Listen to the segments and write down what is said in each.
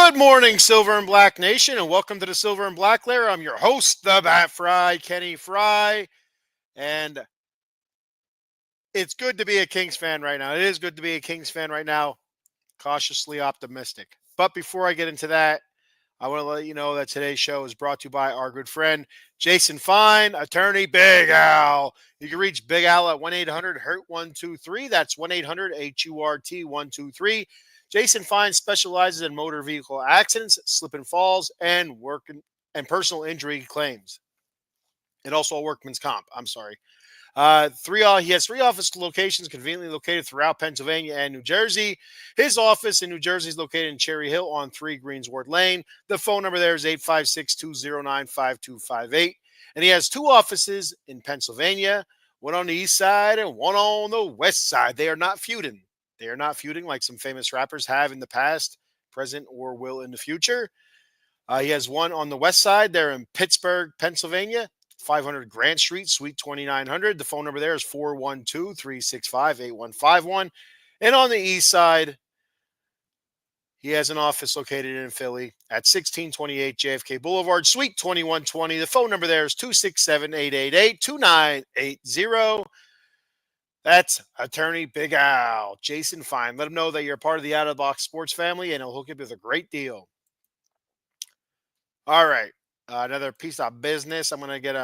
Good morning, Silver and Black Nation, and welcome to the Silver and Black Lair. I'm your host, the Bat Fry, Kenny Fry, and it's good to be a Kings fan right now. It is good to be a Kings fan right now, cautiously optimistic. But before I get into that, I want to let you know that today's show is brought to you by our good friend, Jason Fine, attorney Big Al. You can reach Big Al at 1-800-HURT-123. That's 1-800-HURT-123. Jason Fine specializes in motor vehicle accidents, slip and falls, and personal injury claims, and also workman's comp. I'm sorry. He has three office locations conveniently located throughout Pennsylvania and New Jersey. His office in New Jersey is located in Cherry Hill on 3 Greensward Lane. The phone number there is 856-209-5258. And he has two offices in Pennsylvania, one on the east side and one on the west side. They are not feuding. They are not feuding like some famous rappers have in the past, present, or will in the future. He has one on the west side there in Pittsburgh, Pennsylvania. 500 Grant Street, Suite 2900. The phone number there is 412-365-8151. And on the east side, he has an office located in Philly at 1628 JFK Boulevard, Suite 2120. The phone number there is 267-888-2980. That's attorney Big Al, Jason Fine. Let him know that you're part of the Out of the Box Sports family, and he'll hook you up with a great deal. All right. Another piece of business. I'm going to get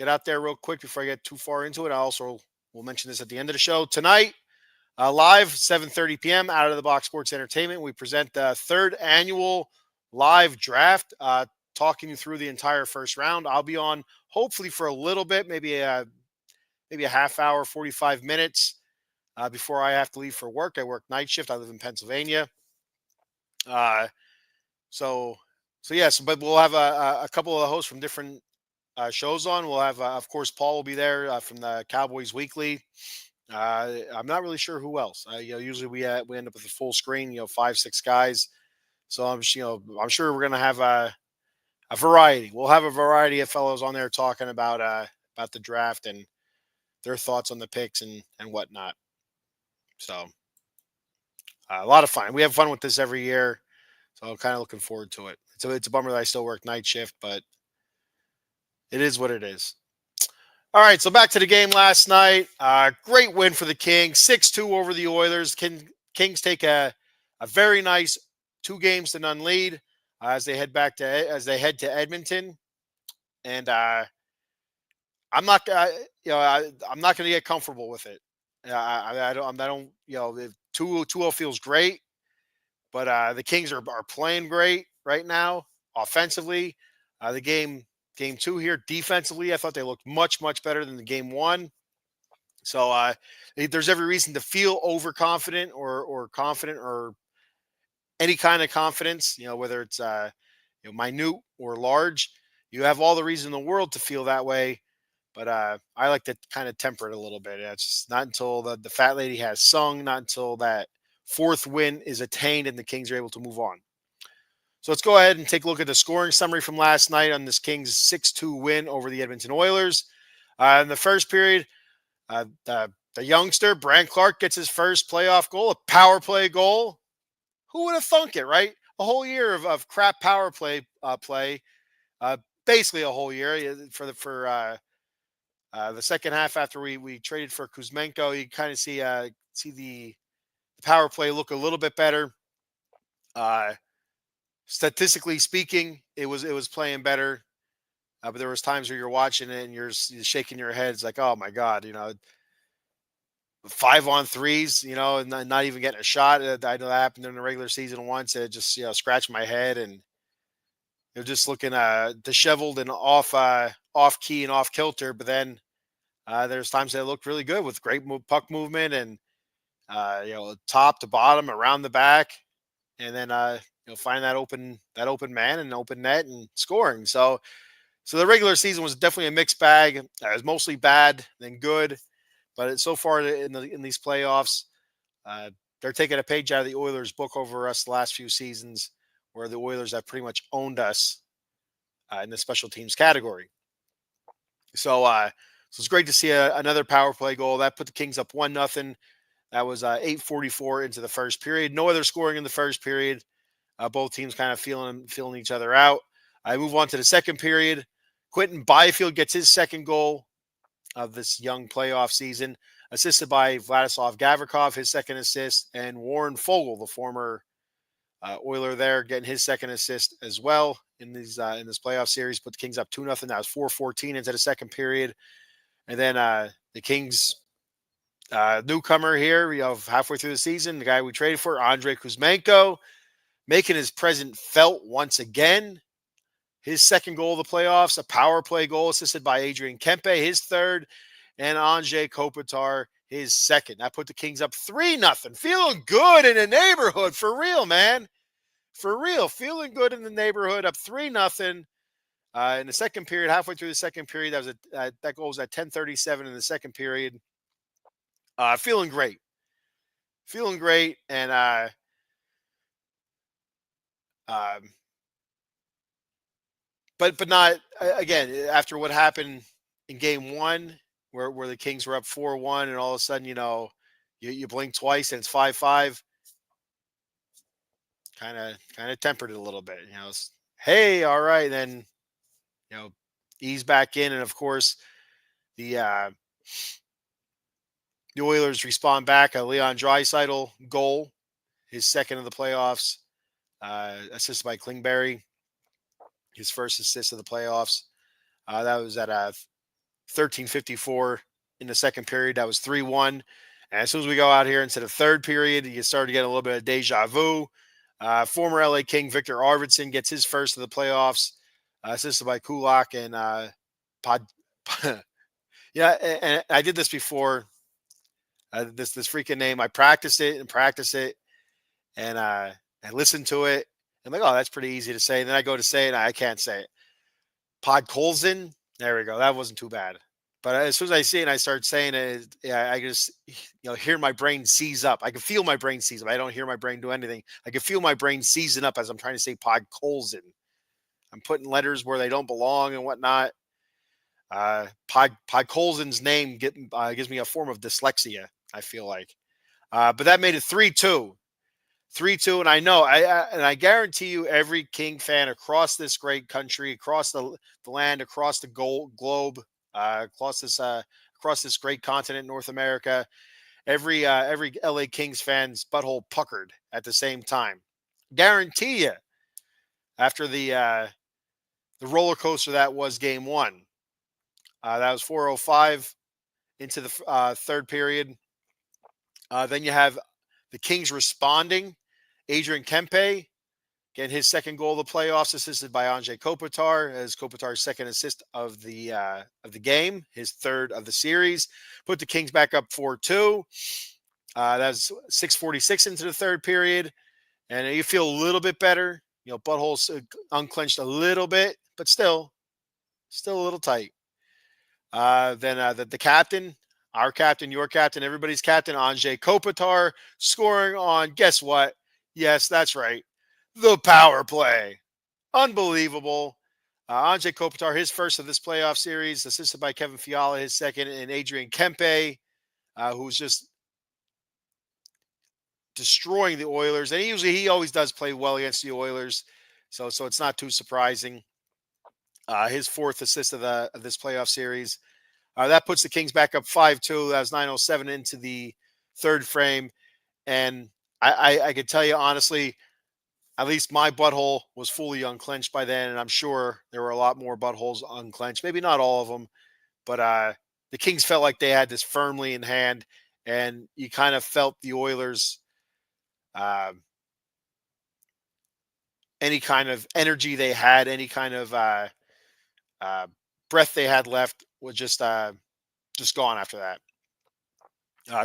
out there real quick before I get too far into it. I also will mention this at the end of the show. Tonight, live, 7:30 p.m., Out of the Box Sports Entertainment, we present the third annual live draft, talking you through the entire first round. I'll be on hopefully for a little bit, maybe a half hour, 45 minutes before I have to leave for work. I work night shift. I live in Pennsylvania. So yes, but we'll have a couple of hosts from different shows on. We'll have, of course, Paul will be there from the Cowboys Weekly. I'm not really sure who else. Usually we end up with a full screen, 5-6 guys. So I'm sure we're gonna have a variety. We'll have a variety of fellows on there talking about the draft and their thoughts on the picks and whatnot. So a lot of fun. We have fun with this every year. So I'm kind of looking forward to it. It's a bummer that I still work night shift, but it is what it is. All right, so back to the game last night. Great win for the Kings, 6-2 over the Oilers. Kings take a very nice 2-0 lead as they head to Edmonton. And I'm not going to get comfortable with it. I don't. 2-0 feels great, but the Kings are playing great right now offensively. The game 2 here defensively, I thought they looked much better than the game 1. So there's every reason to feel overconfident or confident or any kind of confidence. Whether it's minute or large, you have all the reason in the world to feel that way. But I like to kind of temper it a little bit. It's not until the fat lady has sung, not until that fourth win is attained and the Kings are able to move on. So let's go ahead and take a look at the scoring summary from last night on this Kings 6-2 win over the Edmonton Oilers. In the first period, the youngster, Brant Clark, gets his first playoff goal, a power play goal. Who would have thunk it, right? A whole year of crap power play, basically a whole year for the second half after we traded for Kuzmenko. You kind of see the power play look a little bit better. Statistically speaking, it was playing better, but there was times where you're watching it and you're shaking your head. It's like, oh my God, 5-on-3s, and not even getting a shot. I know that happened in the regular season once. It just scratched my head and they're just looking disheveled and off key and off kilter. But then there's times they look really good with great puck movement and top to bottom, around the back, and then find that open man and open net and scoring. So the regular season was definitely a mixed bag. It was mostly bad than good, but so far in these playoffs, they're taking a page out of the Oilers' book over us the last few seasons, where the Oilers have pretty much owned us in the special teams category. So it's great to see another power play goal that put the Kings up 1-0. That was 8:44 into the first period. No other scoring in the first period. Both teams kind of feeling each other out. I move on to the second period. Quentin Byfield gets his second goal of this young playoff season, assisted by Vladislav Gavrikov, his second assist, and Warren Fogle, the former Oiler, there getting his second assist as well in this playoff series. Put the Kings up 2-0. That was 4:14 into the second period, and then the Kings newcomer here, halfway through the season, the guy we traded for, Andrei Kuzmenko, making his presence felt once again. His second goal of the playoffs, a power play goal assisted by Adrian Kempe, his third, and Anze Kopitar, his second. That put the Kings up 3-0. Feeling good in the neighborhood, for real, man. For real, feeling good in the neighborhood, up 3-0. In the second period, halfway through the second period, that goal was at 10:37 in the second period. Feeling great. Feeling great, and but not again after what happened in game one, where the Kings were up 4-1, and all of a sudden, you blink twice and it's 5-5. Kind of tempered it a little bit. Hey, all right, then ease back in, and of course the Oilers respond back. A Leon Draisaitl goal, his second of the playoffs, assisted by Klingberg, his first assist of the playoffs. That was at 13:54 in the second period. That was 3-1. And as soon as we go out here into the third period, you start to get a little bit of deja vu. Former LA King Victor Arvidsson gets his first of the playoffs, assisted by Kulak and Pod. Yeah, and I did this before. This freaking name, I practice it, and I listen to it. I'm like, oh, that's pretty easy to say. And then I go to say it, and I can't say it. Podkolzin. There we go. That wasn't too bad. But as soon as I see it and I start saying it, I just hear my brain seize up. I can feel my brain seize up. I don't hear my brain do anything. I can feel my brain seizing up as I'm trying to say Podkolzin. I'm putting letters where they don't belong and whatnot. Podkolzin's name gives me a form of dyslexia, I feel like. But that made it 3-2. 3-2, and I know, I guarantee you, every King fan across this great country, across the land, across the globe, across this great continent, North America, every LA Kings fan's butthole puckered at the same time. Guarantee you, after the roller coaster that was Game 1, that was 4:05 into the third period. Then you have the Kings responding. Adrian Kempe getting his second goal of the playoffs, assisted by Anze Kopitar, as Kopitar's second assist of the game, his third of the series. Put the Kings back up 4-2. That's 6:46 into the third period, and you feel a little bit better. Buttholes unclenched a little bit, but still a little tight. Then the captain, our captain, your captain, everybody's captain, Anze Kopitar, scoring on, guess what? Yes, that's right, the power play. Unbelievable. Anze Kopitar, his first of this playoff series, assisted by Kevin Fiala, his second, and Adrian Kempe, who's just destroying the Oilers. And he always does play well against the Oilers, so it's not too surprising. His fourth assist of this playoff series. That puts the Kings back up 5-2. That was 9:07 into the third frame. And I could tell you honestly, at least my butthole was fully unclenched by then. And I'm sure there were a lot more buttholes unclenched. Maybe not all of them. But the Kings felt like they had this firmly in hand. And you kind of felt the Oilers, any kind of energy they had, any kind of breath they had left was just gone after that.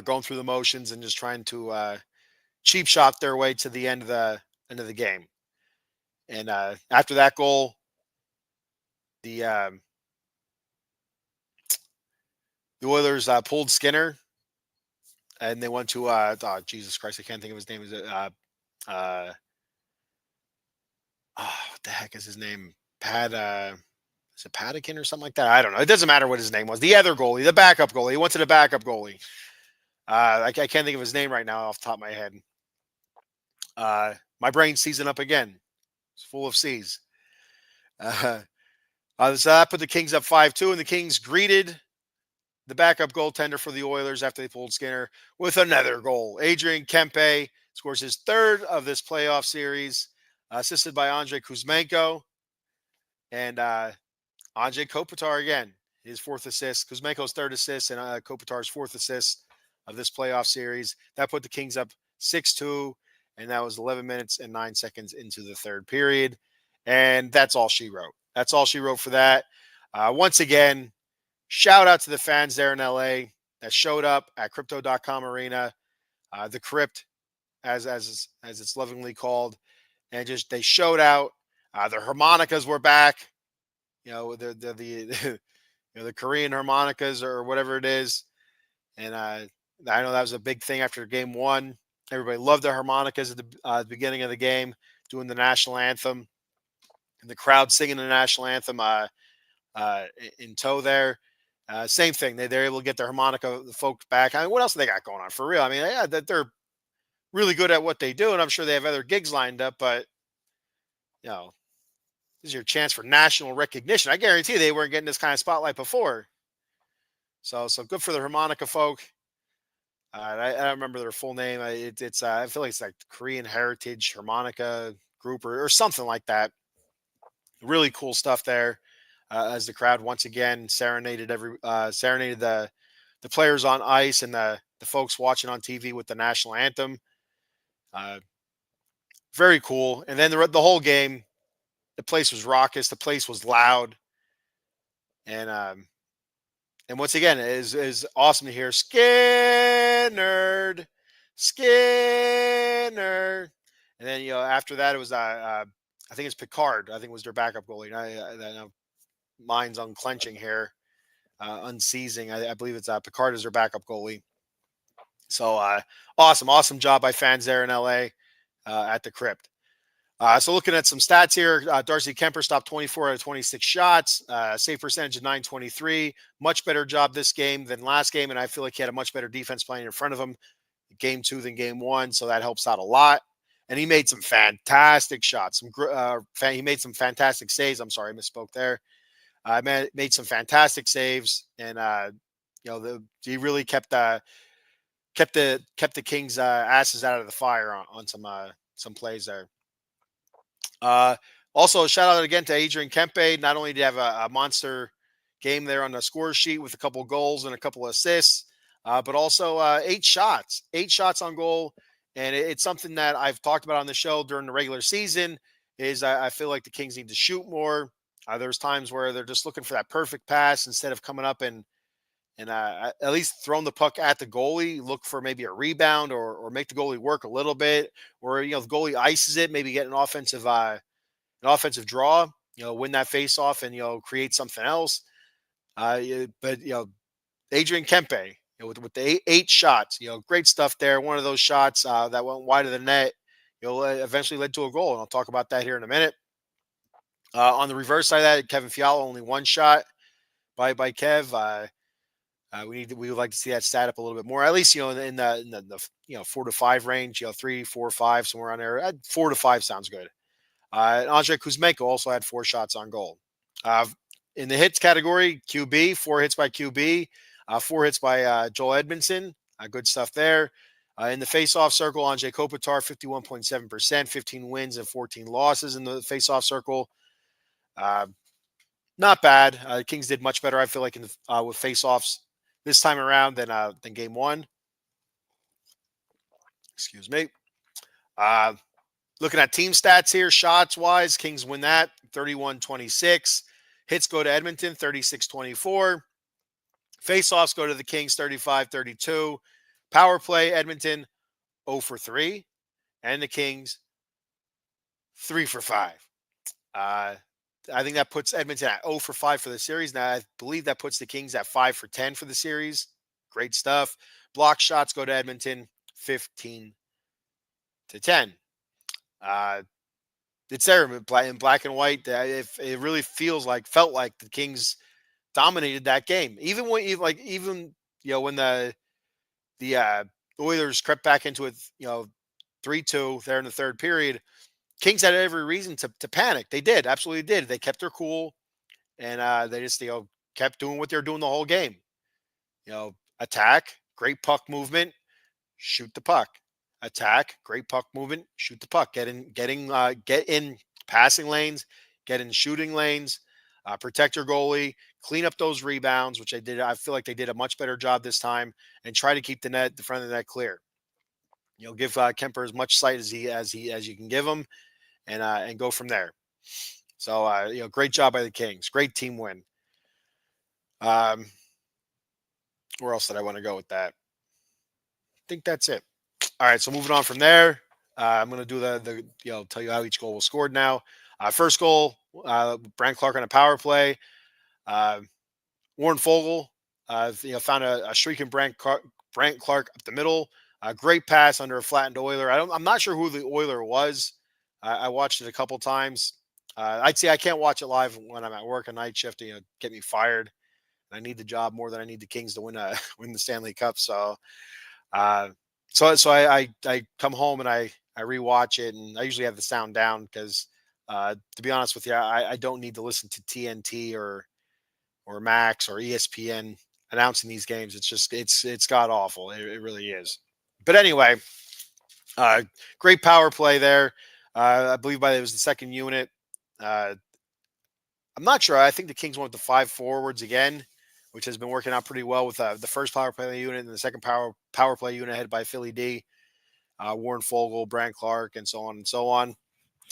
Going through the motions and just trying to cheap shot their way to the end of the game. And after that goal, the Oilers pulled Skinner, and they went to Jesus Christ, I can't think of his name. Is it what the heck is his name? Is it Padikin or something like that? I don't know. It doesn't matter what his name was. The other goalie, the backup goalie. He went to the backup goalie. I can't think of his name right now off the top of my head. My brain's seizing up again. It's full of C's. Uh, so that put the Kings up 5-2, and the Kings greeted the backup goaltender for the Oilers after they pulled Skinner with another goal. Adrian Kempe scores his third of this playoff series, assisted by Andrei Kuzmenko and Andrei Kopitar again. His fourth assist, Kuzmenko's third assist, and Kopitar's fourth assist of this playoff series. That put the Kings up 6-2, and that was 11 minutes and 9 seconds into the third period. And that's all she wrote. That's all she wrote for that. Once again, shout out to the fans there in LA that showed up at Crypto.com Arena, the Crypt, as it's lovingly called, and just they showed out. Their harmonicas were back. The the Korean harmonicas or whatever it is, and I know that was a big thing after game one. Everybody loved the harmonicas at the beginning of the game, doing the national anthem, and the crowd singing the national anthem in tow there. Same thing. They're able to get their harmonica the folks back. I mean, what else do they got going on for real? I mean, yeah, they're really good at what they do, and I'm sure they have other gigs lined up. But you know, this is your chance for national recognition. I guarantee they weren't getting this kind of spotlight before. So good for the harmonica folk. I don't remember their full name. It's I feel like it's like Korean Heritage Harmonica Group or something like that. Really cool stuff there. As the crowd once again serenaded the players on ice and the folks watching on TV with the national anthem. Uh, Very cool. And then the whole game, the place was raucous. The place was loud, and once again, it is awesome to hear Skinner, and then after that it was I think it's Picard. I think was their backup goalie. I know mine's unclenching here, unseizing. I believe it's Picard is their backup goalie. So awesome job by fans there in LA at the Crypt. So looking at some stats here, Darcy Kemper stopped 24 out of 26 shots, save percentage of 923. Much better job this game than last game, and I feel like he had a much better defense playing in front of him game two than game one, so that helps out a lot. And he made some fantastic shots. He made some fantastic saves. I'm sorry, I misspoke there. Made some fantastic saves, and he really kept the Kings asses out of the fire on some plays there. Also, shout out again to Adrian Kempe. Not only did he have a monster game there on the score sheet with a couple of goals and a couple of assists, but also 8 shots on goal. And it's something that I've talked about on the show during the regular season. I feel like the Kings need to shoot more. There's times where they're just looking for that perfect pass instead of coming up and at least throwing the puck at the goalie. Look for maybe a rebound or make the goalie work a little bit, or the goalie ices it, maybe get an offensive draw, win that face off and create something else. But Adrian Kempe, with the eight shots, great stuff there. One of those shots that went wide of the net, eventually led to a goal, and I'll talk about that here in a minute. On the reverse side of that, Kevin Fiala only one shot by Kev. We would like to see that stat up a little bit more, at least in the 4 to 5 range, 3, 4, 5, somewhere on there. 4 to 5 sounds good. Andrei Kuzmenko also had 4 shots on goal. In the hits category, QB, 4 hits by QB, 4 hits by Joel Edmondson. Good stuff there. In the face-off circle, Andrei Kopitar, 51.7%, 15 wins and 14 losses in the face-off circle. Not bad. The Kings did much better, I feel like, with face-offs this time around than game one. Excuse me. Looking at team stats here, shots-wise, Kings win that, 31-26. Hits go to Edmonton, 36-24. Face-offs go to the Kings, 35-32. Power play, Edmonton, 0 for 3. And the Kings, 3 for 5. I think that puts Edmonton at 0 for 5 for the series. Now, I believe that puts the Kings at 5 for 10 for the series. Great stuff. Block shots go to Edmonton, 15-10. It's there in black and white. It really felt like the Kings dominated that game. Even when when the Oilers crept back into it, 3-2 there in the third period. Kings had every reason to panic. They did, absolutely did. They kept their cool, and they just kept doing what they're doing the whole game. Attack, great puck movement, shoot the puck. Attack, great puck movement, shoot the puck. Get in passing lanes, get in shooting lanes, protect your goalie, clean up those rebounds, which I did. I feel like they did a much better job this time, and try to keep the front of the net clear. Give Kemper as much sight as you can give him, and go from there. So great job by the Kings, great team win. Where else did I want to go with that? I think that's it. All right, so moving on from there, I'm going to do tell you how each goal was scored now. First goal, Brant Clark on a power play. Warren Fogle, found a streaking Brant Clark up the middle. A great pass under a flattened Oiler. I'm not sure who the Oiler was. I watched it a couple times. I'd say I can't watch it live when I'm at work a night shift. Get me fired. I need the job more than I need the Kings to win win the Stanley Cup. So, I come home and I rewatch it, and I usually have the sound down because, to be honest with you, I don't need to listen to TNT or Max or ESPN announcing these games. It's god awful. It really is. But anyway, great power play there. I believe it was the second unit. I'm not sure. I think the Kings went with the 5 forwards again, which has been working out pretty well with the first power play unit and the second power play unit headed by Philly D, Warren Fogle, Brant Clark, and so on and so on.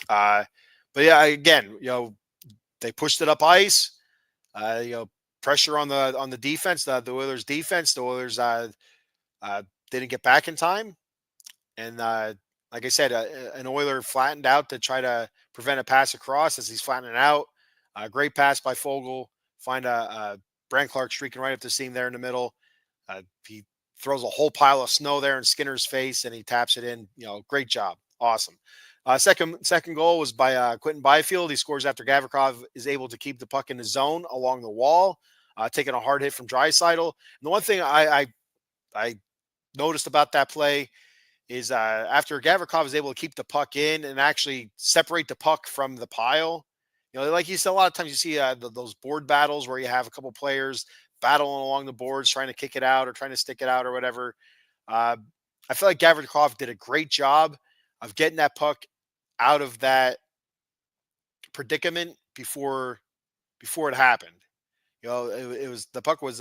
But yeah, again, they pushed it up ice. Pressure on the defense, the Oilers' defense. The Oilers didn't get back in time, and like I said, an Oiler flattened out to try to prevent a pass across as he's flattening out. Great pass by Fogle. Find a Brant Clark streaking right up the seam there in the middle. He throws a whole pile of snow there in Skinner's face, and he taps it in. Great job. Awesome. Second goal was by Quinton Byfield. He scores after Gavrikov is able to keep the puck in the zone along the wall, taking a hard hit from Draisaitl. And the one thing I noticed about that play is after Gavrikov is able to keep the puck in and actually separate the puck from the pile. Like you said, a lot of times you see those board battles where you have a couple players battling along the boards, trying to kick it out or trying to stick it out or whatever. I feel like Gavrikov did a great job of getting that puck out of that predicament before it happened. It was the puck was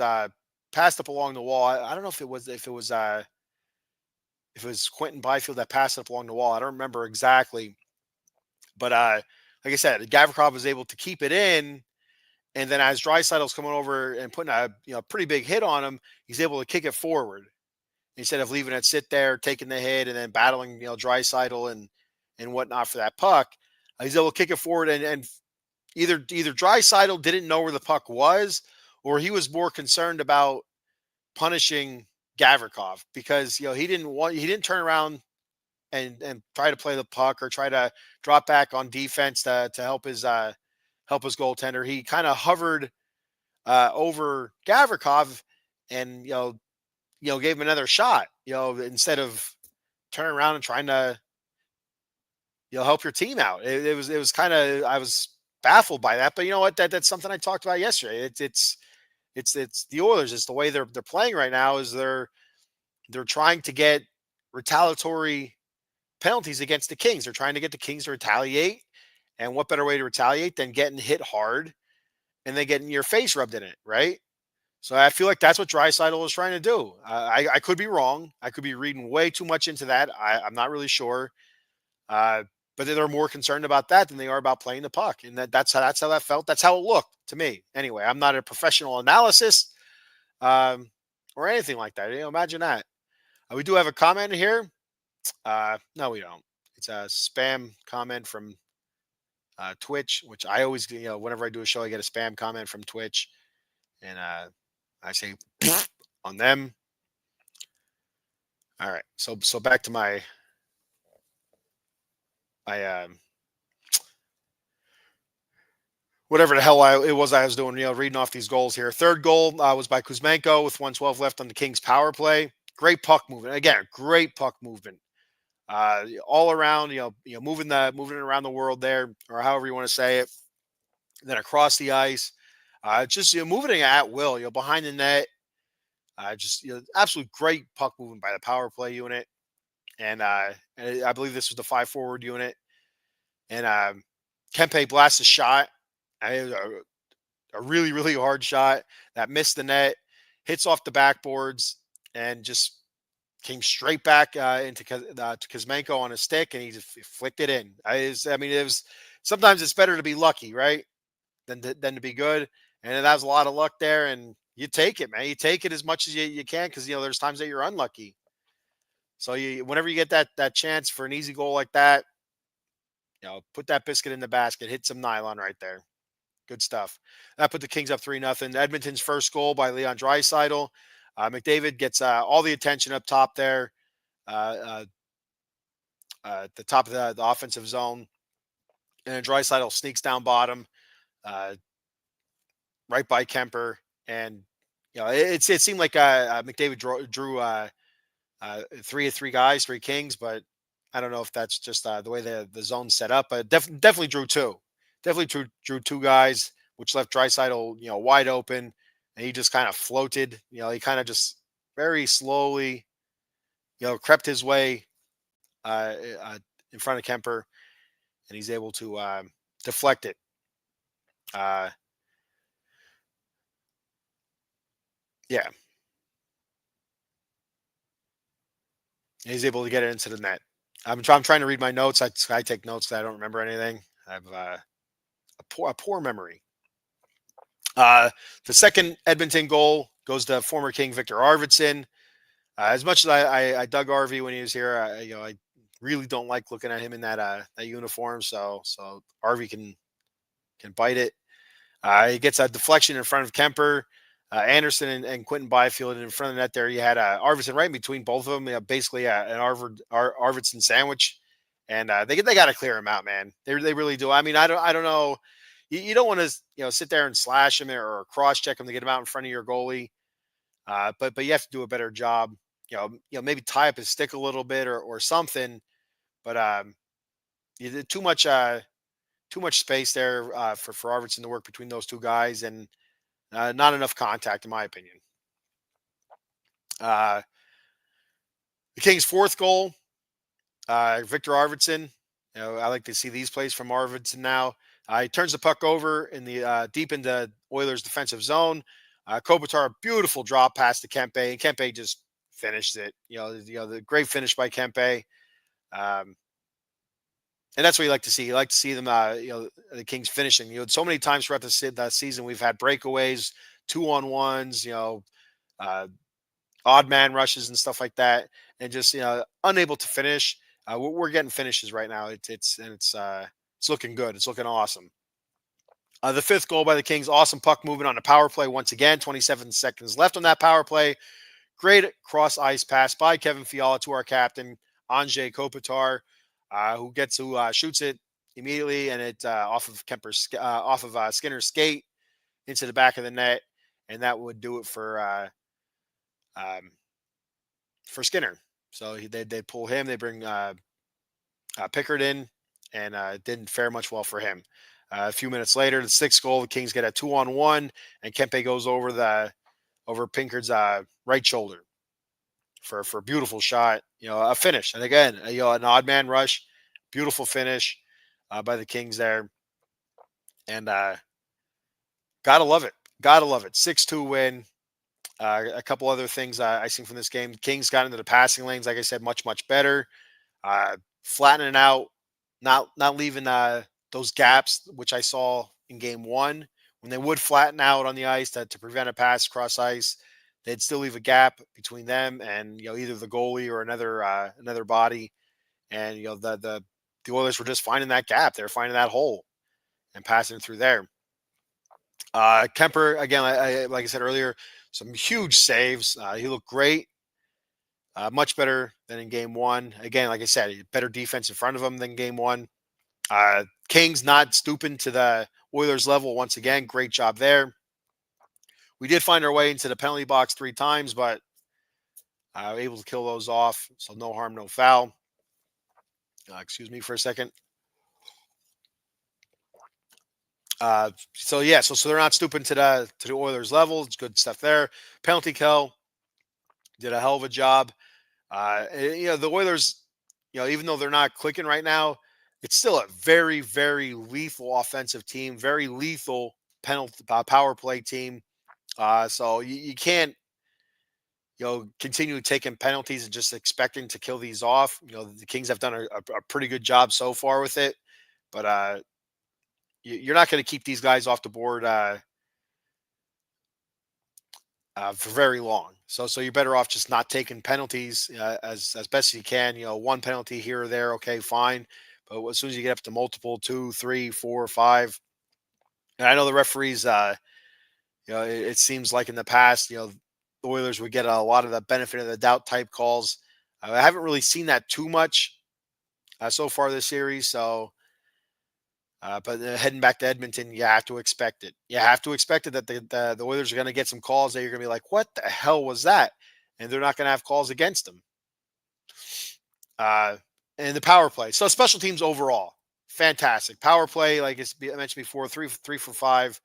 passed up along the wall. I don't know if it was Quinton Byfield that passed it up along the wall. I don't remember exactly, but like I said, Gavrikov was able to keep it in, and then as Draisaitl's coming over and putting a pretty big hit on him, he's able to kick it forward instead of leaving it sit there, taking the hit, and then battling Draisaitl and whatnot for that puck. He's able to kick it forward, and either Draisaitl didn't know where the puck was, or he was more concerned about punishing Gavrikov because he didn't turn around and try to play the puck or try to drop back on defense to help his goaltender. He kind of hovered over Gavrikov and gave him another shot. Instead of turning around and trying to help your team out. It was kind of, I was baffled by that, but you know what? That's something I talked about yesterday. It's the Oilers. It's the way they're playing right now. Is they're trying to get retaliatory penalties against the Kings. They're trying to get the Kings to retaliate, and what better way to retaliate than getting hit hard and then getting your face rubbed in it, right? So I feel like that's what Draisaitl was trying to do. I could be wrong. I could be reading way too much into that. I'm not really sure. But they're more concerned about that than they are about playing the puck. And that's how that felt. That's how it looked to me. Anyway, I'm not a professional analysis or anything like that. Imagine that. We do have a comment here. No, we don't. It's a spam comment from Twitch, which I always, whenever I do a show, I get a spam comment from Twitch. And I say on them. All right. So back to my whatever the hell I was doing, reading off these goals here. Third goal was by Kuzmenko with 1:12 left on the Kings power play. Great puck movement. Again, great puck movement. all around. Moving it around the world there, or however you want to say it. And then across the ice, just moving it at will. Behind the net. Just absolute great puck movement by the power play unit, and I believe this was the five forward unit. And Kempe blasts a shot. A really, really hard shot that missed the net, hits off the backboards, and just came straight back to Kuzmenko on a stick, and he just flicked it in. I mean, it was sometimes it's better to be lucky, right, than to be good. And that was a lot of luck there, and you take it, man. You take it as much as you can because there's times that you're unlucky. So whenever you get that chance for an easy goal like that, put that biscuit in the basket, hit some nylon right there. Good stuff. That put the Kings up 3-0. Edmonton's first goal by Leon Draisaitl. McDavid gets all the attention up top there, uh, at the top of the offensive zone. And then Draisaitl sneaks down bottom, uh, right by Kemper. And, it seemed like McDavid drew three guys, three Kings, but I don't know if that's just the way the zone's set up. But definitely drew two. Definitely drew two guys, which left Draisaitl, wide open, and he just kind of floated. He kind of just very slowly, crept his way in front of Kemper, and he's able to deflect it. Yeah, he's able to get it into the net. I'm trying to read my notes. I take notes. I don't remember anything. I have a poor memory. The second Edmonton goal goes to former King Victor Arvidsson. As much as I dug RV when he was here, I really don't like looking at him in that uniform. So RV can bite it. He gets a deflection in front of Kemper, Anderson, and Quentin Byfield. And in front of the net there, you had Arvidsson right in between both of them. Basically an Arvidsson sandwich, and they got to clear him out, man. They really do. I mean, I don't know. You don't want to sit there and slash him or cross check him to get him out in front of your goalie. But you have to do a better job. Maybe tie up his stick a little bit or something. But you did too much space there for Arvidsson to work between those two guys, and not enough contact, in my opinion. Uh, the Kings' fourth goal, Victor Arvidsson. I like to see these plays from Arvidsson now. He turns the puck over in the deep into Oilers' defensive zone. Kopitar, beautiful drop pass to Kempe, and Kempe just finished it. The great finish by Kempe. And that's what you like to see. You like to see them, the Kings finishing. So many times throughout the season, we've had breakaways, 2-on-1s, odd man rushes and stuff like that, and just unable to finish. We're getting finishes right now. It's looking good. It's looking awesome. The fifth goal by the Kings, awesome puck movement on the power play once again. 27 seconds left on that power play. Great cross ice pass by Kevin Fiala to our captain, Anze Kopitar, who shoots it immediately, and it off of Skinner's skate into the back of the net, and that would do it for Skinner. So they pull him. They bring Pickard in, and it didn't fare much well for him. A few minutes later, the sixth goal, the Kings get a 2-on-1, and Kempe goes over Pinkard's right shoulder for a beautiful shot, a finish. And again, an odd man rush, beautiful finish by the Kings there. And gotta love it. Gotta love it. 6-2 win. A couple other things I seen from this game. Kings got into the passing lanes, like I said, much, much better. Flattening out, not leaving those gaps, which I saw in game one. When they would flatten out on the ice to prevent a pass across ice, they'd still leave a gap between them and either the goalie or another body. And the Oilers were just finding that gap. They're finding that hole and passing through there. Kemper, again, like I said earlier, some huge saves. He looked great. Much better than in game one. Again, like I said, better defense in front of him than game one. Kings not stooping to the Oilers level once again. Great job there. We did find our way into the penalty box 3 times, but able to kill those off. So no harm, no foul. Excuse me for a second. So yeah, so they're not stooping to the Oilers level. It's good stuff there. Penalty kill did a hell of a job. The Oilers, even though they're not clicking right now, it's still a very, very lethal offensive team, very lethal penalty power play team. So you can't, continue taking penalties and just expecting to kill these off. The Kings have done a pretty good job so far with it, but you're not going to keep these guys off the board for very long. So you're better off just not taking penalties as best as you can. One penalty here or there, okay, fine. But as soon as you get up to multiple, two, three, four, five, and I know the referees. It seems like in the past, the Oilers would get a lot of the benefit of the doubt type calls. I haven't really seen that too much so far this series. But heading back to Edmonton, you have to expect it. You have to expect it that the Oilers are going to get some calls that you're going to be like, what the hell was that? And they're not going to have calls against them. Uh, and the power play. So special teams overall, fantastic. Power play, like I mentioned before, three for five.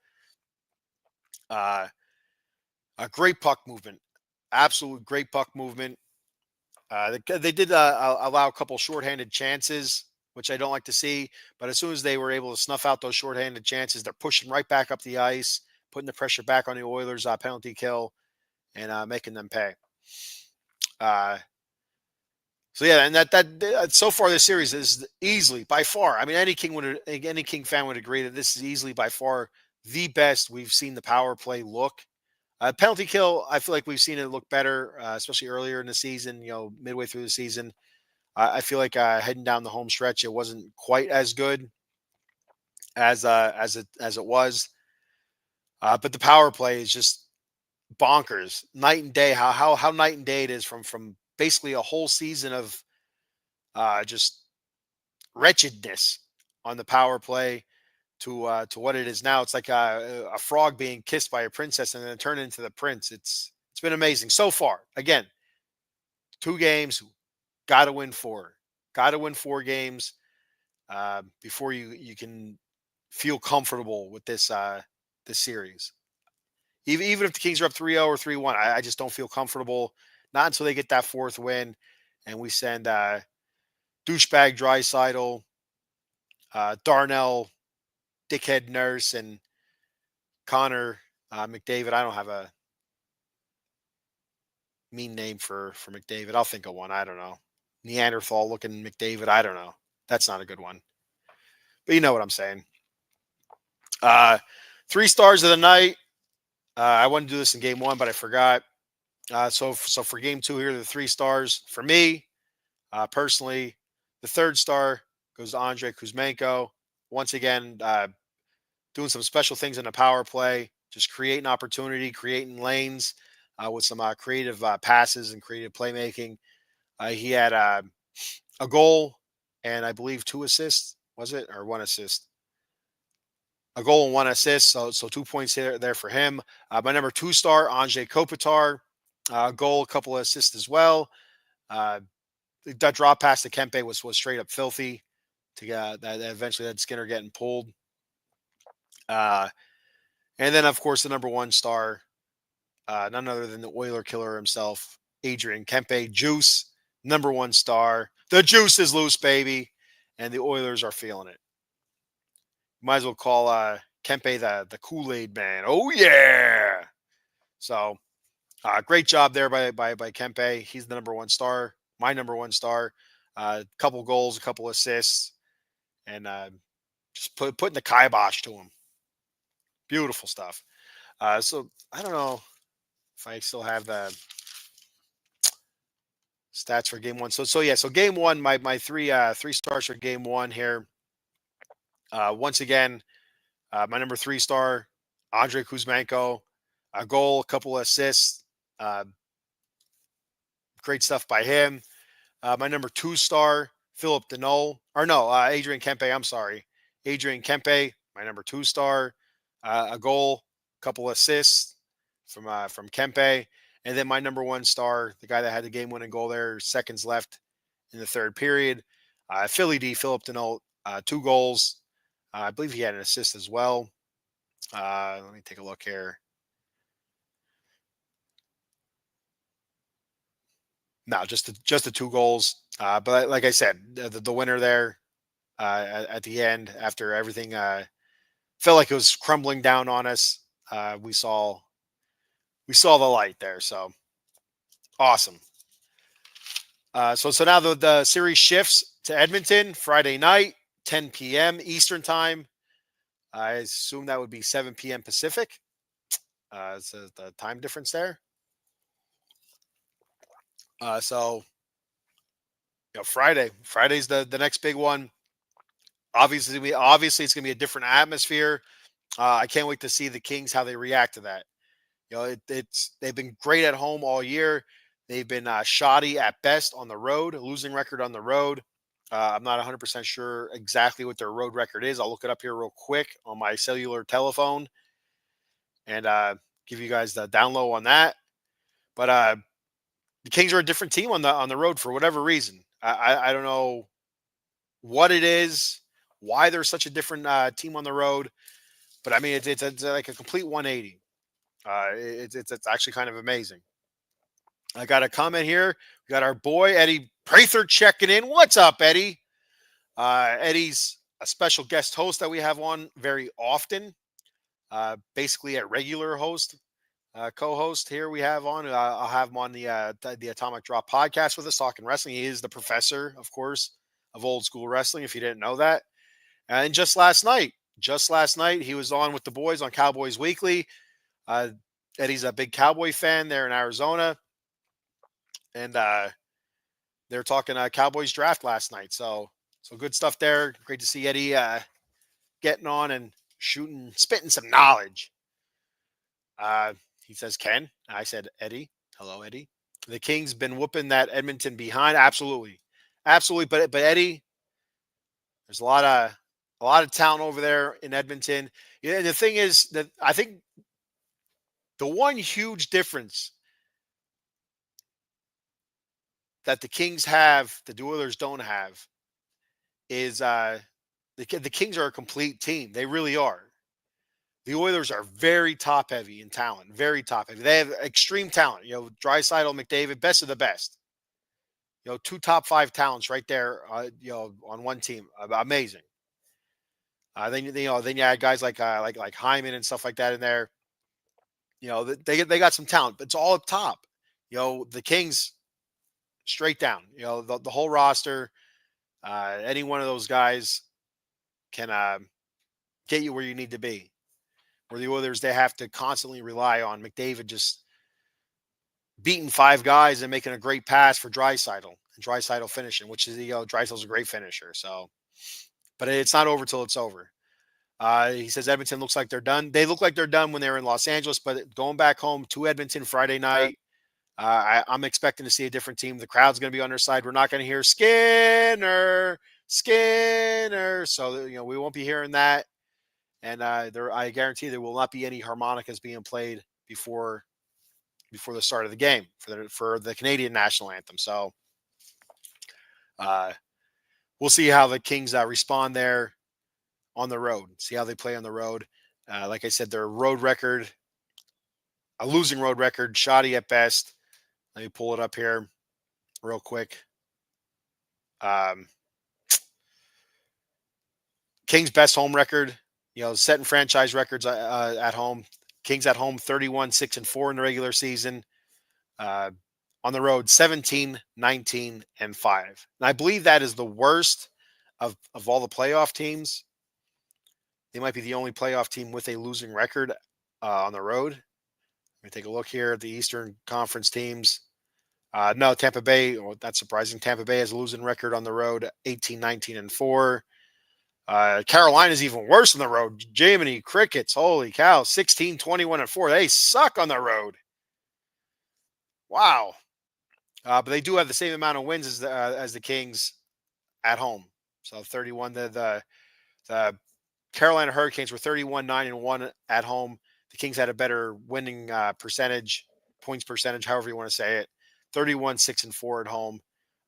Uh, a great puck movement. Absolute great puck movement. They did allow a couple shorthanded chances, which I don't like to see. But as soon as they were able to snuff out those shorthanded chances, they're pushing right back up the ice, putting the pressure back on the Oilers' penalty kill, and making them pay. Uh, so yeah, and that so far this series is easily by far. I mean, any King fan would agree that this is easily by far the best we've seen the power play look. Penalty kill, I feel like we've seen it look better, especially earlier in the season. Midway through the season. I feel like heading down the home stretch, it wasn't quite as good as it was. But the power play is just bonkers, night and day. How night and day it is from basically a whole season of just wretchedness on the power play to what it is now. It's like a frog being kissed by a princess and then turn into the prince. It's been amazing so far. Again, 2 games, got to win four. Got to win 4 games before you can feel comfortable with this series. Even if the Kings are up 3-0 or 3-1, I just don't feel comfortable. Not until they get that fourth win, and we send douchebag Drysidle, Darnell, dickhead Nurse, and Connor McDavid. I don't have a mean name for McDavid. I'll think of one. I don't know. Neanderthal looking McDavid. I don't know. That's not a good one. But you know what I'm saying. Uh, 3 stars of the night. I wanted to do this in game one, but I forgot. So for game two here, the 3 stars for me personally. The third star goes to Andrei Kuzmenko. Once again, doing some special things in the power play, just creating opportunity, creating lanes with some creative passes and creative playmaking. He had a goal and I believe 2 assists. Was it or 1 assist? A goal and 1 assist. So 2 points there for him. My number 2 star, Anze Kopitar, goal, a couple of assists as well. That drop pass to Kempe was straight up filthy. To that eventually had Skinner getting pulled. And then of course the number 1 star, none other than the Oiler killer himself, Adrian Kempe, Juice, number 1 star. The juice is loose, baby, and the Oilers are feeling it. Might as well call Kempe the Kool-Aid man. Oh yeah! So great job there by Kempe. He's the number 1 star. My number 1 star. Couple goals, a couple assists, and just putting the kibosh to him. Beautiful stuff. So I don't know if I still have the stats for game one. So yeah. So game one, my 3 stars for game one here. Once again, my number 3 star, Andrei Kuzmenko, a goal, a couple of assists. Uh, great stuff by him. My number 2 star, Philip Deneau, or no, Adrian Kempe. I'm sorry, Adrian Kempe. My number 2 star, a goal, a couple assists from Kempe, and then my number 1 star, the guy that had the game-winning goal there, seconds left in the third period, Philly D, Philip Denault, 2 goals. I believe he had an assist as well. Let me take a look here. No, just the 2 goals. But like I said, the winner there at the end, after everything felt like it was crumbling down on us, we saw the light there. So awesome. So now the series shifts to Edmonton Friday night, 10 p.m. Eastern time. I assume that would be 7 p.m. Pacific. So the time difference there. So Friday's the next big one. Obviously it's gonna be a different atmosphere. I can't wait to see the Kings how they react to that. It's they've been great at home all year. They've been shoddy at best on the road, a losing record on the road. I'm not 100% sure exactly what their road record is. I'll look it up here real quick on my cellular telephone and give you guys the down low on that. But the Kings are a different team on the road for whatever reason. I don't know what it is, why they're such a different team on the road. But I mean, it's like a complete 180. It's actually kind of amazing. I got a comment here. We got our boy Eddie Prather checking in. What's up, Eddie? Eddie's a special guest host that we have on very often. Basically, a regular host, co-host here we have on. I'll have him on the Atomic Drop podcast with us talking wrestling. He is the professor, of course, of old school wrestling. If you didn't know that, and just last night, he was on with the boys on Cowboys Weekly. Uh, Eddie's a big Cowboy fan there in Arizona, and they're talking Cowboys draft last night. So good stuff there. Great to see Eddie getting on and spitting some knowledge. Uh, he says Ken. I said Eddie. Hello, Eddie. The Kings been whooping that Edmonton behind. Absolutely, absolutely. But Eddie, there's a lot of talent over there in Edmonton. Yeah, and the thing is that I think the one huge difference that the Kings have that the Oilers don't have is the Kings are a complete team. They really are. The Oilers are very top heavy in talent, very top heavy. They have extreme talent. Draisaitl, McDavid, best of the best. Two top five talents right there. On one team, amazing. Then you add guys like Hyman and stuff like that in there. They got some talent, but it's all up top. The Kings straight down. The whole roster. Any one of those guys can get you where you need to be. Where the Oilers, they have to constantly rely on McDavid just beating five guys and making a great pass for Draisaitl and Draisaitl finishing, which is Draisaitl's a great finisher. So, but it's not over till it's over. He says Edmonton looks like they're done. They look like they're done when they were in Los Angeles, but going back home to Edmonton Friday night, I'm expecting to see a different team. The crowd's going to be on their side. We're not going to hear Skinner, Skinner. So we won't be hearing that. And I guarantee there will not be any harmonicas being played before the start of the game for the Canadian national anthem. So we'll see how the Kings respond there on the road. See how they play on the road. Like I said, their road record, a losing road record, shoddy at best. Let me pull it up here real quick. Kings' best home record, setting franchise records at home. Kings at home 31-6-4 in the regular season. On the road 17, 19, and 5. And I believe that is the worst of all the playoff teams. They might be the only playoff team with a losing record on the road. Let me take a look here at the Eastern Conference teams. No, Tampa Bay, that's surprising. Tampa Bay has a losing record on the road, 18, 19, and 4. Carolina is even worse on the road. Jiminy Crickets, holy cow, 16, 21, and 4. They suck on the road. Wow. But they do have the same amount of wins as the Kings at home. So 31. The Carolina Hurricanes were 31, 9, and 1 at home. The Kings had a better winning percentage, points percentage, however you want to say it. 31, 6, and 4 at home.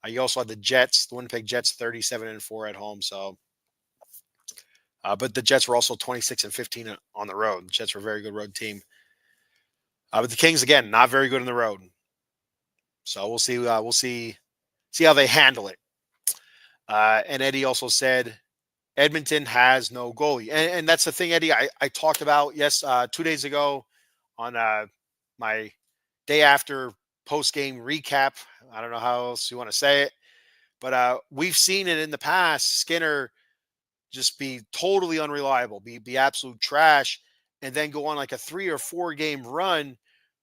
You also had the Jets, the Winnipeg Jets, 37-4 at home. So, but the Jets were also 26-15 on the road. The Jets were a very good road team. But the Kings again, not very good on the road. So we'll see. See how they handle it. And Eddie also said Edmonton has no goalie, and that's the thing, Eddie. I talked about 2 days ago on my day after post game recap. I don't know how else you want to say it, but we've seen it in the past. Skinner just be totally unreliable, be absolute trash, and then go on like a 3 or 4 game run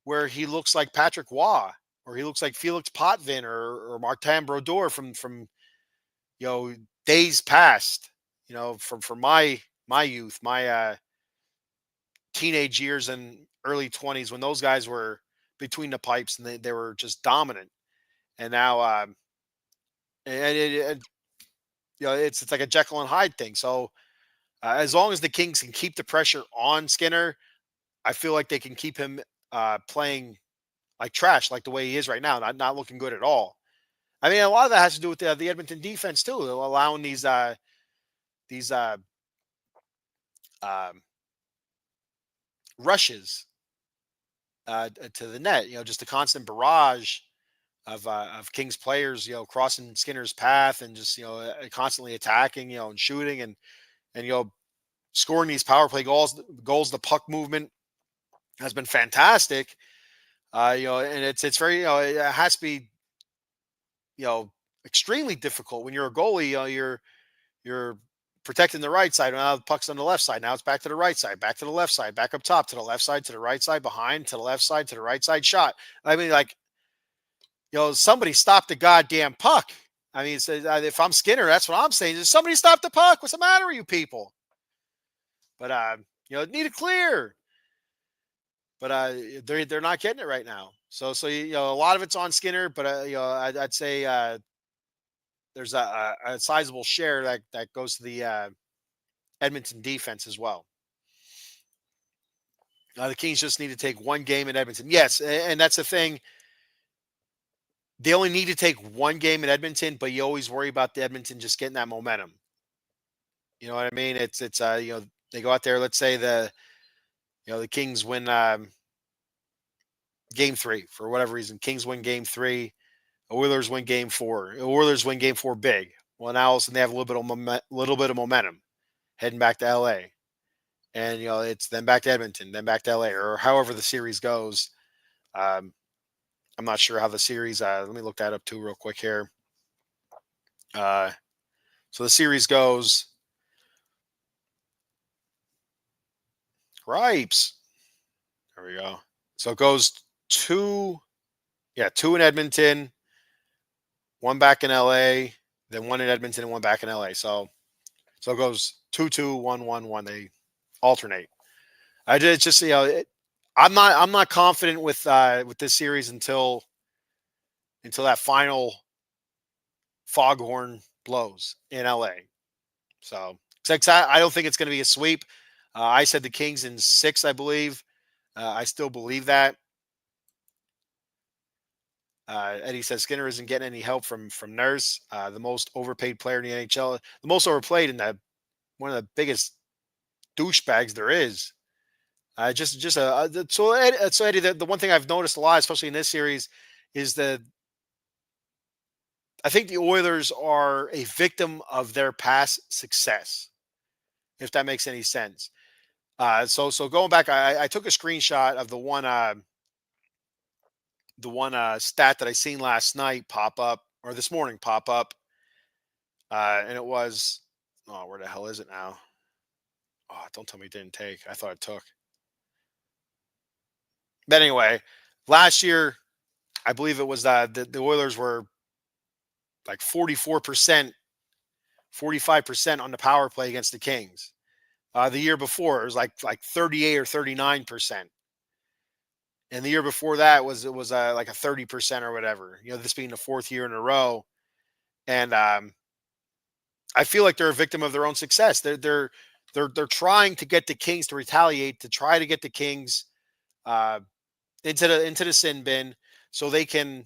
where he looks like Patrick Waugh, or he looks like Felix Potvin, or Martin Brodeur from days past. From my youth, my teenage years and early 20s, when those guys were between the pipes and they were just dominant. And now, and it's like a Jekyll and Hyde thing. So as long as the Kings can keep the pressure on Skinner, I feel like they can keep him playing like trash, like the way he is right now, not looking good at all. I mean, a lot of that has to do with the Edmonton defense too, allowing these um, rushes to the net. Just a constant barrage of Kings players, crossing Skinner's path and just constantly attacking, and shooting and scoring these power play goals. The puck movement has been fantastic. And it's very, it has to be, extremely difficult when you're a goalie. You're protecting the right side. Now the puck's on the left side. Now it's back to the right side, back to the left side, back up top to the left side, to the right side, behind, to the left side, to the right side, shot. I mean, like, somebody stop the goddamn puck. I mean, if I'm Skinner, that's what I'm saying. Is somebody stop the puck? What's the matter with you people? But need to clear. But they're not getting it right now. So a lot of it's on Skinner. But I'd say there's a sizable share that goes to the Edmonton defense as well. The Kings just need to take one game in Edmonton. Yes, and that's the thing. They only need to take one game in Edmonton, but you always worry about the Edmonton just getting that momentum. You know what I mean? It's they go out there. Let's say the Kings win game 3 for whatever reason. Kings win game 3. Oilers win game 4. Oilers win game 4 big. Well, now all of a sudden they have a little bit of momentum heading back to LA. And it's then back to Edmonton, then back to LA, or however the series goes. I'm not sure how the series. Let me look that up too real quick here. So the series goes. Gripes. There we go. So it goes 2 in Edmonton, 1 back in LA, then 1 in Edmonton and 1 back in LA. So it goes 2-2, 1-1-1. They alternate. It's just I'm not confident with this series until that final foghorn blows in LA. So I don't think it's going to be a sweep. I said the Kings in 6, I believe. I still believe that. Eddie says Skinner isn't getting any help from Nurse, the most overpaid player in the NHL, the most overplayed and one of the biggest douchebags there is. So Eddie, the one thing I've noticed a lot, especially in this series, is I think the Oilers are a victim of their past success, if that makes any sense. So going back, I took a screenshot of the one stat that I seen last night pop up, or this morning pop up, and it was, where the hell is it now? Oh, don't tell me it didn't take. I thought it took. But anyway, last year, I believe it was the Oilers were like 44%, 45% on the power play against the Kings. The year before, it was like 38 or 39%. And the year before that it was like a 30% or whatever. This being the 4th year in a row. And I feel like they're a victim of their own success. They're trying to get the Kings to retaliate, to try to get the Kings into the sin bin so they can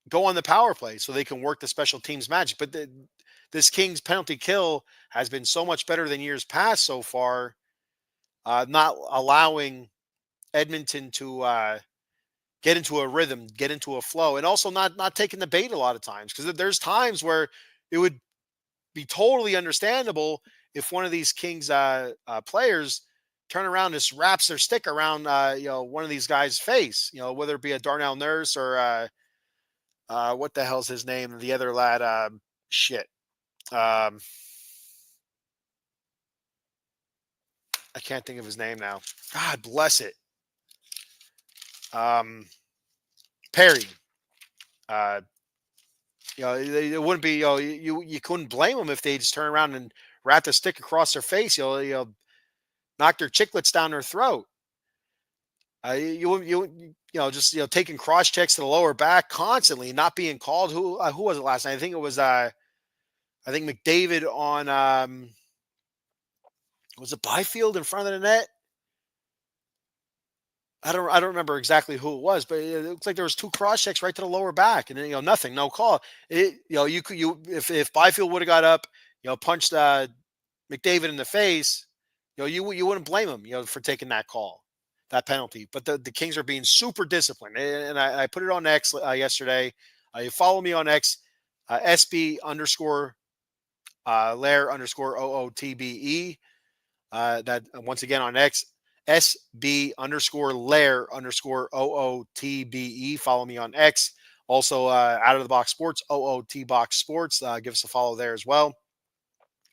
go on the power play so they can work the special teams magic. But this Kings penalty kill has been so much better than years past so far, not allowing Edmonton to get into a rhythm, get into a flow, and also not taking the bait a lot of times, because there's times where it would be totally understandable if one of these Kings players turn around and just wraps their stick around one of these guys' face, whether it be a Darnell Nurse or what the hell's his name, the other lad, shit. Um, I can't think of his name now. God bless it. Um, Perry. Uh, it wouldn't be, you couldn't blame them if they just turn around and wrap the stick across their face. Knock their chiclets down their throat. Just taking cross checks to the lower back constantly, not being called. Who was it last night? I think it was I think McDavid on was it Byfield in front of the net? I don't remember exactly who it was, but it looks like there was two cross checks right to the lower back, and then, nothing, no call. You could if Byfield would have got up, punched McDavid in the face, you wouldn't blame him, for taking that call, that penalty. But the Kings are being super disciplined, and I put it on X yesterday. You follow me on X, SB underscore Lair underscore OOTBE. That once again on X, SB underscore Lair underscore OOTBE. Follow me on X. Also, Out of the Box Sports, OOT Box Sports. Give us a follow there as well.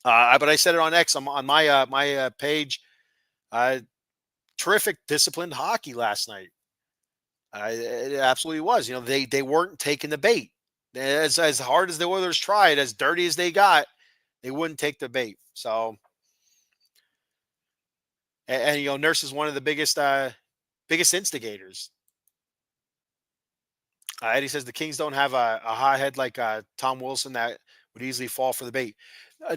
But I said it on X on my page. Uh, Terrific, disciplined hockey last night. It absolutely was. They weren't taking the bait. As hard as the Oilers tried, as dirty as they got, they wouldn't take the bait. So, and Nurse is one of the biggest instigators. Eddie says the Kings don't have a hot head like Tom Wilson that would easily fall for the bait.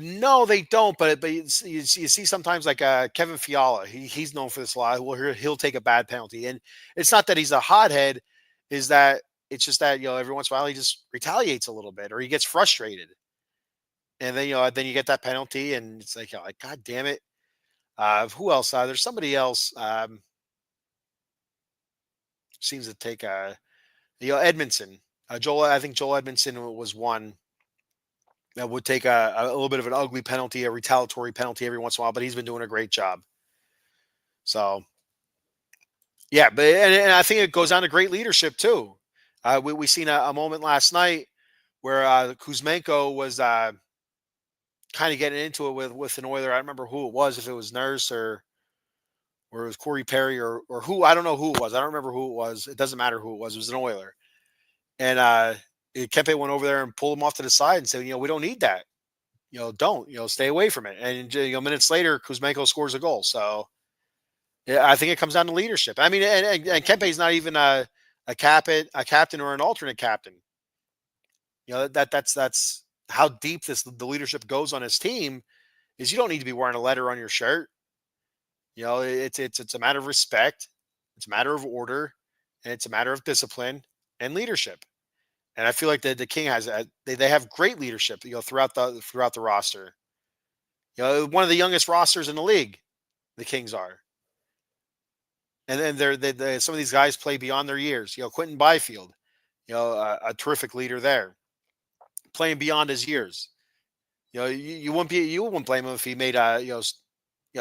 No, they don't. But you see sometimes like Kevin Fiala, he's known for this a lot. Well, he'll take a bad penalty, and it's not that he's a hothead. Is that it's just that every once in a while he just retaliates a little bit or he gets frustrated, and then you get that penalty, and it's like God damn it. Who else? There's somebody else seems to take Edmondson. I think Joel Edmondson was one that would take a little bit of an ugly penalty, a retaliatory penalty every once in a while, but he's been doing a great job. So, yeah, but and I think it goes down to great leadership too. We seen a moment last night where Kuzmenko was kind of getting into it with an Oiler. I don't remember who it was, if it was Nurse or it was Corey Perry or who. I don't know who it was. I don't remember who it was. It doesn't matter who it was. It was an Oiler. And Kempe went over there and pulled him off to the side and said, we don't need that. Don't, stay away from it. And, minutes later, Kuzmenko scores a goal. So, yeah, I think it comes down to leadership. I mean, and Kempe's not even a captain or an alternate captain. That's how deep the leadership goes on his team is you don't need to be wearing a letter on your shirt. It's a matter of respect. It's a matter of order, and it's a matter of discipline and leadership. And I feel like the King has they have great leadership, throughout the roster. One of the youngest rosters in the league, the Kings are. And then some of these guys play beyond their years. Quentin Byfield, a terrific leader there, playing beyond his years. You wouldn't blame him if he made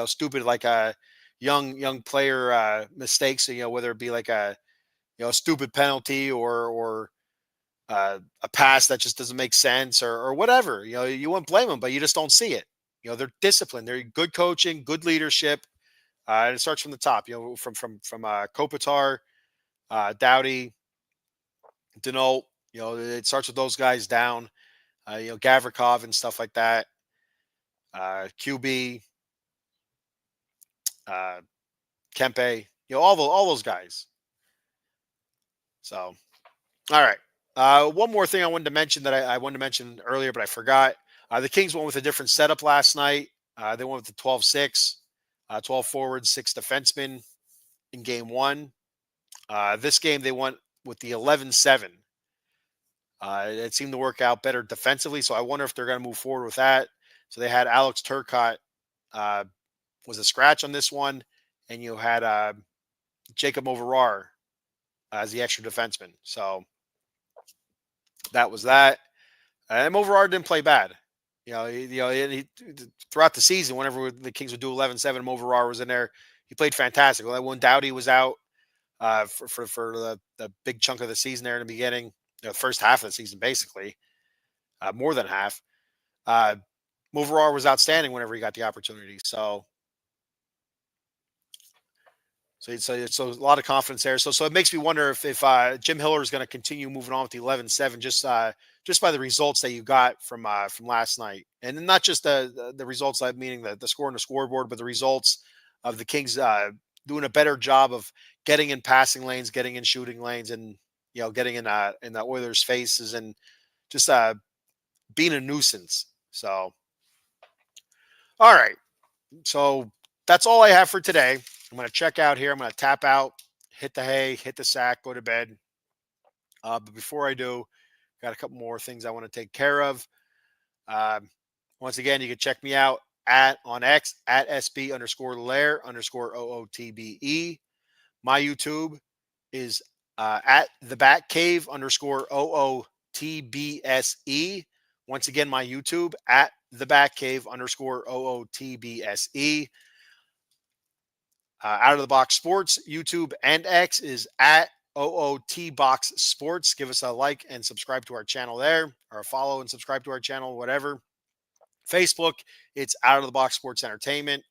stupid like a young player mistakes. Whether it be like a stupid penalty or a pass that just doesn't make sense or whatever. You wouldn't blame them, but you just don't see it. They're disciplined. They're good coaching, good leadership. And it starts from the top. From Kopitar, Doughty, Denault. It starts with those guys down. Gavrikov and stuff like that. QB, uh, Kempe. All those guys. So, all right. One more thing I wanted to mention that I wanted to mention earlier, but I forgot. The Kings went with a different setup last night. They went with the 12-6, 12 forwards, 6 defensemen in game one. This game, they went with the 11-7. It seemed to work out better defensively, so I wonder if they're going to move forward with that. So they had Alex Turcotte uh, was a scratch on this one, and you had Jacob Overar as the extra defenseman. So that was that. And Overar didn't play bad. Throughout the season, whenever the Kings would do 11-7, Overar was in there. He played fantastic. Well, when Doughty was out for the big chunk of the season there in the beginning, the first half of the season, basically, more than half, uh, Overar was outstanding whenever he got the opportunity. So a lot of confidence there. So it makes me wonder if Jim Hiller is going to continue moving on with the 11-7 just by the results that you got from last night, and then not just the results, meaning the score on the scoreboard, but the results of the Kings doing a better job of getting in passing lanes, getting in shooting lanes, and getting in the Oilers' faces, and just being a nuisance. So all right. So that's all I have for today. I'm going to check out here. I'm going to tap out, hit the hay, hit the sack, go to bed. But before I do, got a couple more things I want to take care of. Um, Once again, you can check me out on X at SB_Lair_OOTBE. My YouTube is at the Bat Cave _OOTBSE. Once again, my YouTube at the Bat Cave _OOTBSE. Out of the Box Sports, YouTube and X is at OOT Box Sports. Give us a like and subscribe to our channel there, or follow and subscribe to our channel, whatever. Facebook, it's Out of the Box Sports Entertainment.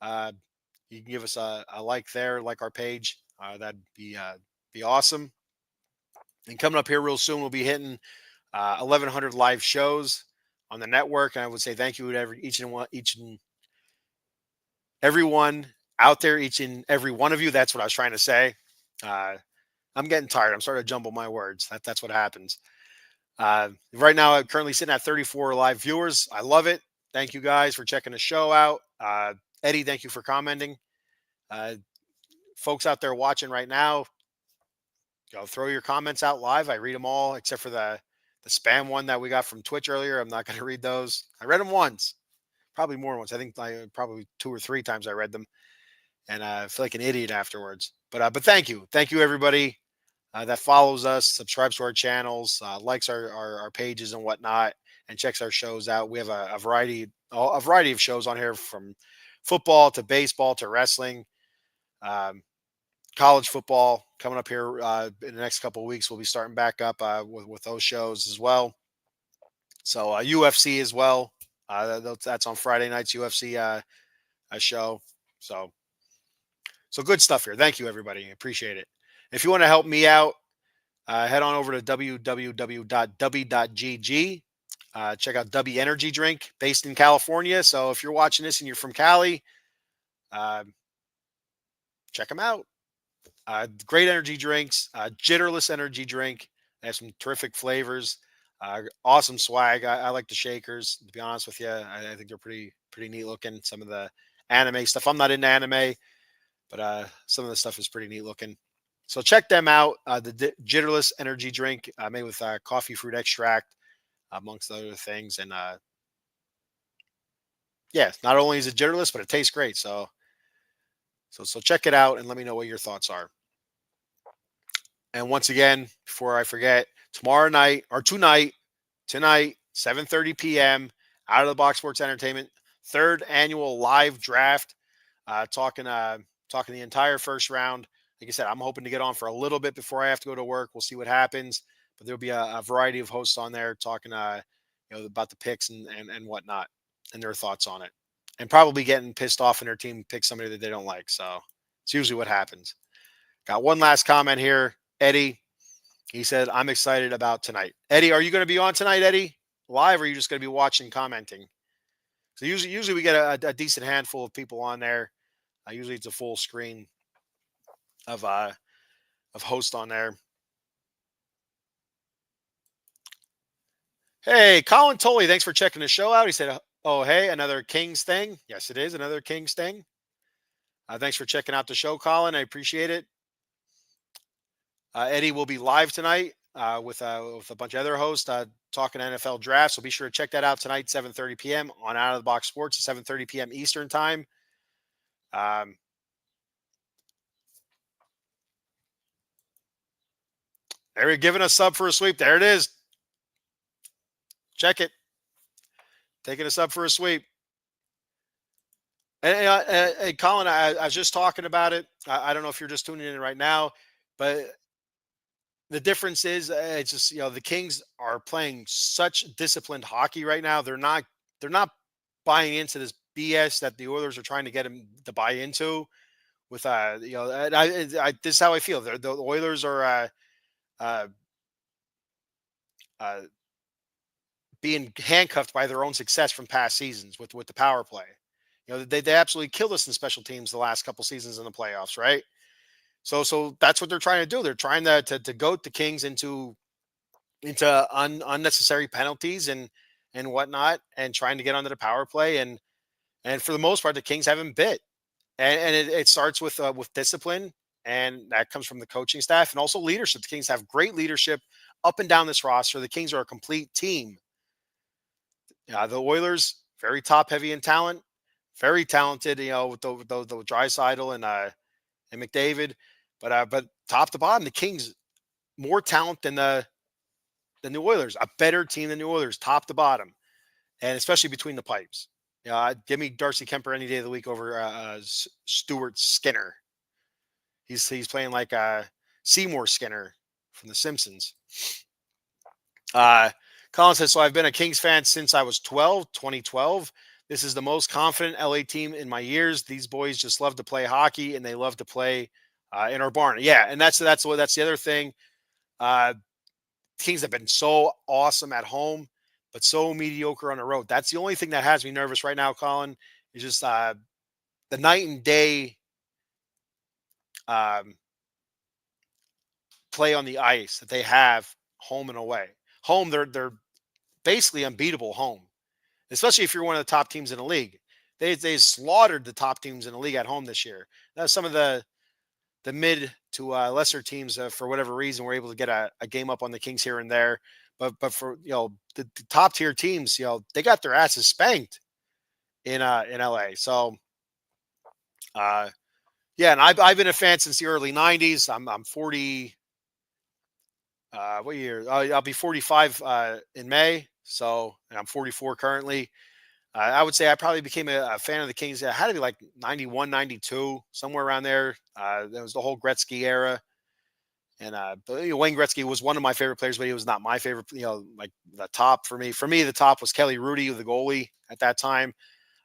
You can give us a like there, like our page. That'd be awesome. And coming up here real soon, we'll be hitting 1,100 live shows on the network. And I would say thank you to each and everyone out there, each and every one of you. That's what I was trying to say. I'm getting tired. I'm starting to jumble my words. That's what happens. Right now, I'm currently sitting at 34 live viewers. I love it. Thank you guys for checking the show out. Eddie, thank you for commenting. Folks out there watching right now, throw your comments out live. I read them all except for the spam one that we got from Twitch earlier. I'm not going to read those. I read them once, probably more once. I think probably 2 or 3 times I read them, and I feel like an idiot afterwards. But thank you everybody that follows us, subscribes to our channels, likes our pages and whatnot, and checks our shows out. We have a variety of shows on here, from football to baseball to wrestling, college football coming up here in the next couple of weeks. We'll be starting back up with those shows as well. So UFC as well. That's on Friday nights, UFC a show. So good stuff here. Thank you, everybody. Appreciate it. If you want to help me out, head on over to www.w.gg. Check out W Energy Drink, based in California. So if you're watching this and you're from Cali, check them out. Great energy drinks, jitterless energy drink. They have some terrific flavors, awesome swag. I like the shakers, to be honest with you. I think they're pretty neat looking. Some of the anime stuff, I'm not into anime, but some of the stuff is pretty neat looking. So check them out. The jitterless energy drink made with coffee fruit extract, amongst other things. And yeah, not only is it jitterless, but it tastes great. So check it out and let me know what your thoughts are. And once again, before I forget, tonight, 7:30 p.m., Out of the Box Sports Entertainment, 3rd annual live draft, talking the entire first round. Like I said, I'm hoping to get on for a little bit before I have to go to work. We'll see what happens, but there'll be a variety of hosts on there talking, about the picks and whatnot, and their thoughts on it, and probably getting pissed off when their team picks somebody that they don't like. So it's usually what happens. Got one last comment here. Eddie, he said, I'm excited about tonight. Eddie, are you going to be on tonight, Eddie? Live, or are you just going to be watching, commenting? So usually we get a decent handful of people on there. Usually it's a full screen of host on there. Hey, Colin Tolley, thanks for checking the show out. He said, oh, hey, another Kings thing. Yes, it is another Kings thing. Thanks for checking out the show, Colin. I appreciate it. Eddie will be live tonight. with a bunch of other hosts talking NFL draft. So be sure to check that out tonight, 7:30 p.m. on Out of the Box Sports, 7:30 p.m. Eastern time. Um, they're giving us sub for a sweep. There it is. Check it. Taking us up for a sweep. And Colin, I was just talking about it. I don't know if you're just tuning in right now, but the difference is it's just the Kings are playing such disciplined hockey right now. They're not buying into this BS that the Oilers are trying to get them to buy into. With and this is how I feel. The Oilers are uh, uh, being handcuffed by their own success from past seasons with the power play. They absolutely killed us in special teams the last couple seasons in the playoffs, right? So that's what they're trying to do. They're trying to goat the Kings into unnecessary penalties and whatnot, and trying to get onto the power play. And for the most part, the Kings haven't bit. And it starts with discipline, and that comes from the coaching staff and also leadership. The Kings have great leadership up and down this roster. The Kings are a complete team. The Oilers, very top heavy in talent, very talented. With the Draisaitl and McDavid, but top to bottom, the Kings more talent than the Oilers, a better team than the Oilers, top to bottom, and especially between the pipes. Give me Darcy Kemper any day of the week over Stuart Skinner. He's playing like Seymour Skinner from The Simpsons. Uh, Colin says, so I've been a Kings fan since I was 2012. This is the most confident LA team in my years. These boys just love to play hockey, and they love to play in our barn. Yeah, and that's the other thing. Kings have been so awesome at home, but so mediocre on the road. That's the only thing that has me nervous right now, Colin, is just the night and day um, play on the ice that they have home and away. Home, they're basically unbeatable home, especially if you're one of the top teams in the league. They slaughtered the top teams in the league at home this year. Now, some of the mid to lesser teams, for whatever reason, were able to get a game up on the Kings here and there. But for the top tier teams, they got their asses spanked in LA. So yeah, and I've been a fan since the early '90s. I'm 40. What year? I'll be 45 in May. So, and I'm 44 currently. I would say I probably became a fan of the Kings. It had to be like 91, 92, somewhere around there. That was the whole Gretzky era. And Wayne Gretzky was one of my favorite players, but he was not my favorite. Like the top for me. For me, the top was Kelly Rudy, the goalie at that time.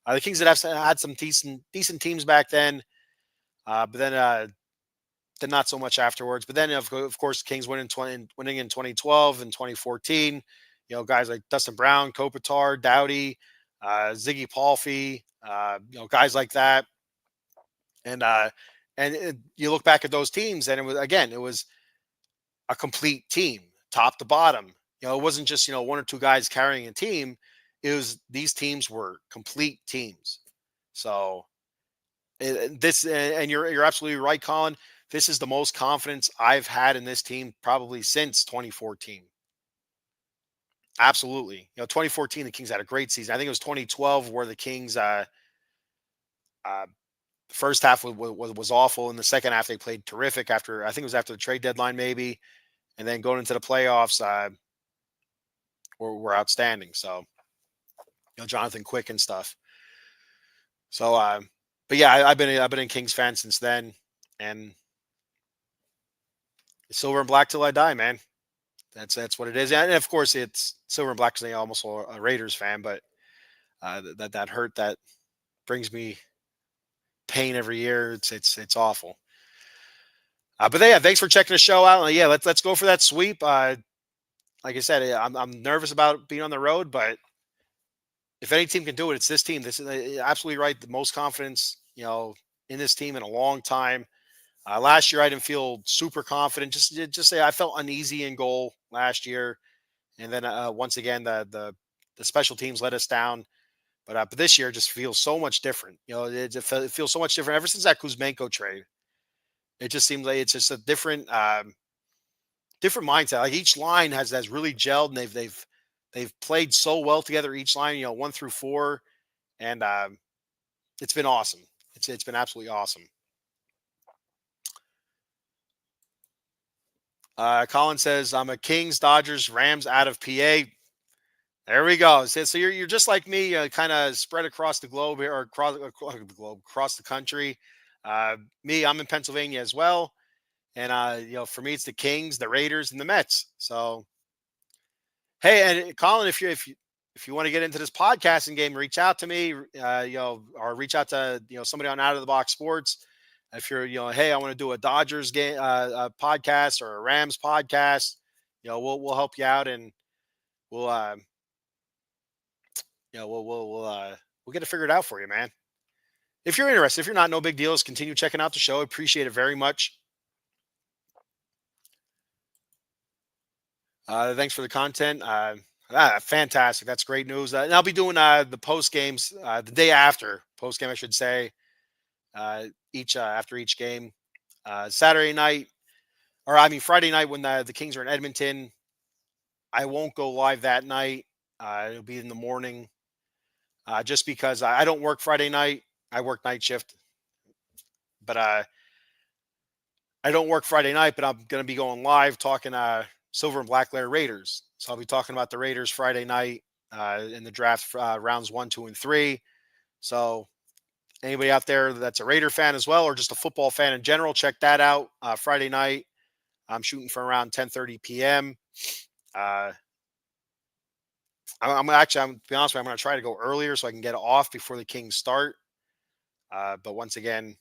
The Kings had some decent teams back then, but then not so much afterwards. But then, of course, Kings winning in 2012 and 2014. Guys like Dustin Brown, Kopitar, Doughty, Ziggy Palffy, guys like that. And you look back at those teams, and it was a complete team, top to bottom. It wasn't just one or two guys carrying a team. It was these teams were complete teams. So this, and you're absolutely right, Colin. This is the most confidence I've had in this team probably since 2014. Absolutely. 2014, the Kings had a great season. I think it was 2012 where the Kings, the first half was awful. In the second half, they played terrific I think it was after the trade deadline, maybe. And then going into the playoffs, were outstanding. So, Jonathan Quick and stuff. So, but yeah, I've been a Kings fan since then, and silver and black till I die, man. That's what it is. And of course, it's silver and black because I almost a Raiders fan, but that hurt that brings me pain every year. It's awful. But yeah, thanks for checking the show out. Yeah, let's go for that sweep. Like I said, I'm nervous about being on the road, but if any team can do it, it's this team. This is absolutely right. The most confidence, in this team in a long time. Last year, I didn't feel super confident. Just say I felt uneasy in goal last year, and then once again the special teams let us down. But this year just feels so much different. It feels so much different ever since that Kuzmenko trade. It just seems like it's just a different different mindset. Like each line has really gelled, and they've played so well together. Each line, 1 through 4, and it's been awesome. It's been absolutely awesome. Colin says, I'm a Kings, Dodgers, Rams out of PA. There we go. So you're just like me, kind of spread across the globe here, or across the country. Me, I'm in Pennsylvania as well, and for me, it's the Kings, the Raiders, and the Mets. So hey, and Colin, if you want to get into this podcasting game, reach out to me, or reach out to somebody on Out of the Box Sports. If you're, hey, I want to do a Dodgers game, podcast, or a Rams podcast, we'll help you out, and we'll we'll get it figured out for you, man. If you're interested, if you're not, no big deal. Just continue checking out the show. I appreciate it very much. Thanks for the content. Fantastic. That's great news. And I'll be doing the post games the day after post game, I should say. Each After each game, Saturday night, or I mean Friday night when the Kings are in Edmonton. I won't go live that night. It'll be in the morning, just because I don't work Friday night. I work night shift, but I don't work Friday night. But I'm going to be going live talking Silver and Black Lair Raiders. So I'll be talking about the Raiders Friday night in the draft rounds 1, 2, and 3. So anybody out there that's a Raider fan as well, or just a football fan in general, check that out. Friday night, I'm shooting for around 10:30 p.m. I'm to be honest with you, I'm going to try to go earlier so I can get off before the Kings start. But once again,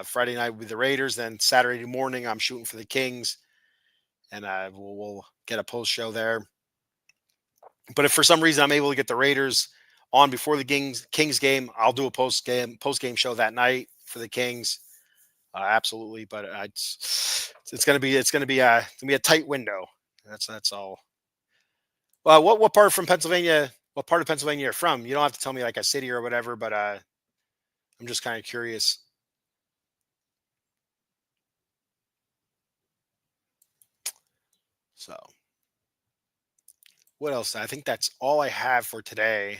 Friday night with the Raiders, then Saturday morning I'm shooting for the Kings, and we'll get a post show there. But if for some reason I'm able to get the Raiders on before the Kings game, I'll do a post game show that night for the Kings. Absolutely, but it's going to be a tight window. That's all. What part from Pennsylvania? What part of Pennsylvania you're from? You don't have to tell me like a city or whatever, but I'm just kind of curious. So, what else? I think that's all I have for today.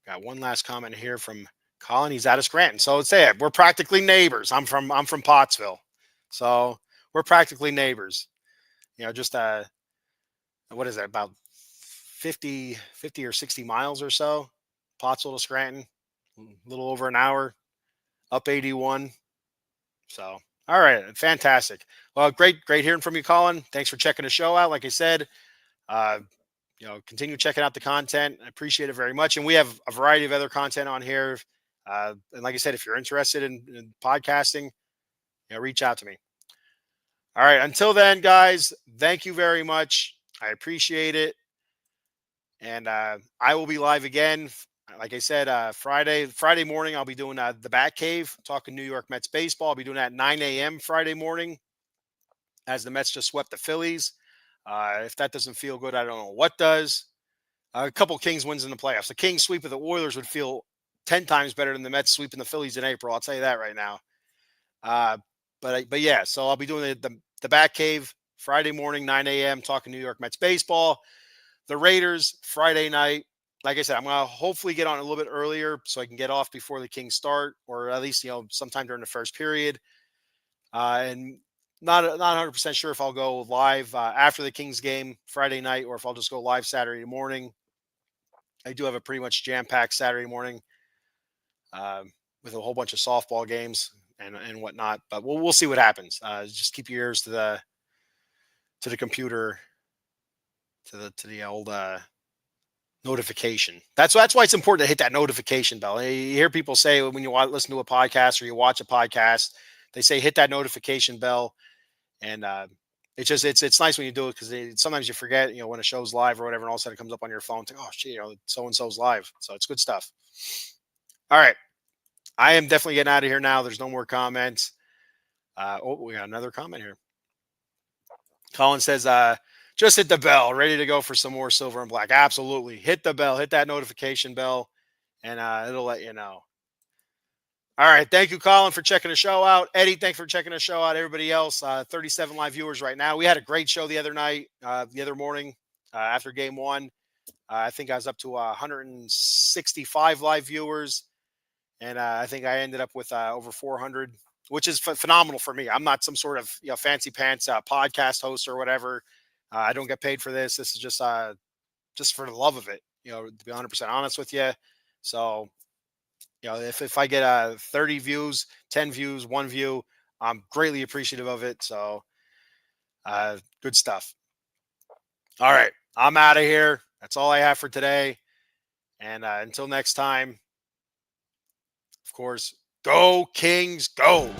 Got one last comment here from Colin. He's out of Scranton, so let's say it. We're practically neighbors. I'm from Pottsville, so we're practically neighbors. Just what is that, about 50 or 60 miles or so? Pottsville to Scranton, a little over an hour, up 81. So, all right, fantastic. Well, great hearing from you, Colin. Thanks for checking the show out. Like I said, uh, continue checking out the content. I appreciate it very much. And we have a variety of other content on here. And like I said, if you're interested in podcasting, reach out to me. All right. Until then, guys, thank you very much. I appreciate it. And I will be live again. Like I said, Friday morning, I'll be doing the Bat Cave, talking New York Mets baseball. I'll be doing that at 9 a.m. Friday morning, as the Mets just swept the Phillies. If that doesn't feel good, I don't know what does. A couple Kings wins in the playoffs. The Kings sweep of the Oilers would feel 10 times better than the Mets sweeping the Phillies in April. I'll tell you that right now. But yeah, so I'll be doing the Bat Cave Friday morning, 9 a.m., talking New York Mets baseball. The Raiders Friday night. Like I said, I'm going to hopefully get on a little bit earlier so I can get off before the Kings start, or at least, sometime during the first period. And not 100% sure if I'll go live after the Kings game Friday night, or if I'll just go live Saturday morning. I do have a pretty much jam-packed Saturday morning with a whole bunch of softball games and whatnot. But we'll see what happens. Just keep your ears to the computer, to the old notification. That's why it's important to hit that notification bell. You hear people say when you listen to a podcast or you watch a podcast, they say hit that notification bell, and it's nice when you do it, because sometimes you forget, when a show's live or whatever, and all of a sudden it comes up on your phone. It's like, oh shit, so and so's live. So it's good stuff. All right, I am definitely getting out of here now. There's no more comments. We got another comment here. Colin says, just hit the bell, ready to go for some more Silver and Black. Absolutely. Hit the bell, hit that notification bell, and it'll let you know. All right. Thank you, Colin, for checking the show out. Eddie, thanks for checking the show out. Everybody else, 37 live viewers right now. We had a great show the other night, the other morning after game one. I think I was up to 165 live viewers. And I think I ended up with over 400, which is phenomenal for me. I'm not some sort of fancy pants podcast host or whatever. I don't get paid for this. This is just for the love of it. To be 100% honest with you. So if I get 30 views, 10 views, 1 view, I'm greatly appreciative of it. So good stuff. All right, I'm out of here. That's all I have for today. And until next time, of course, go Kings, go.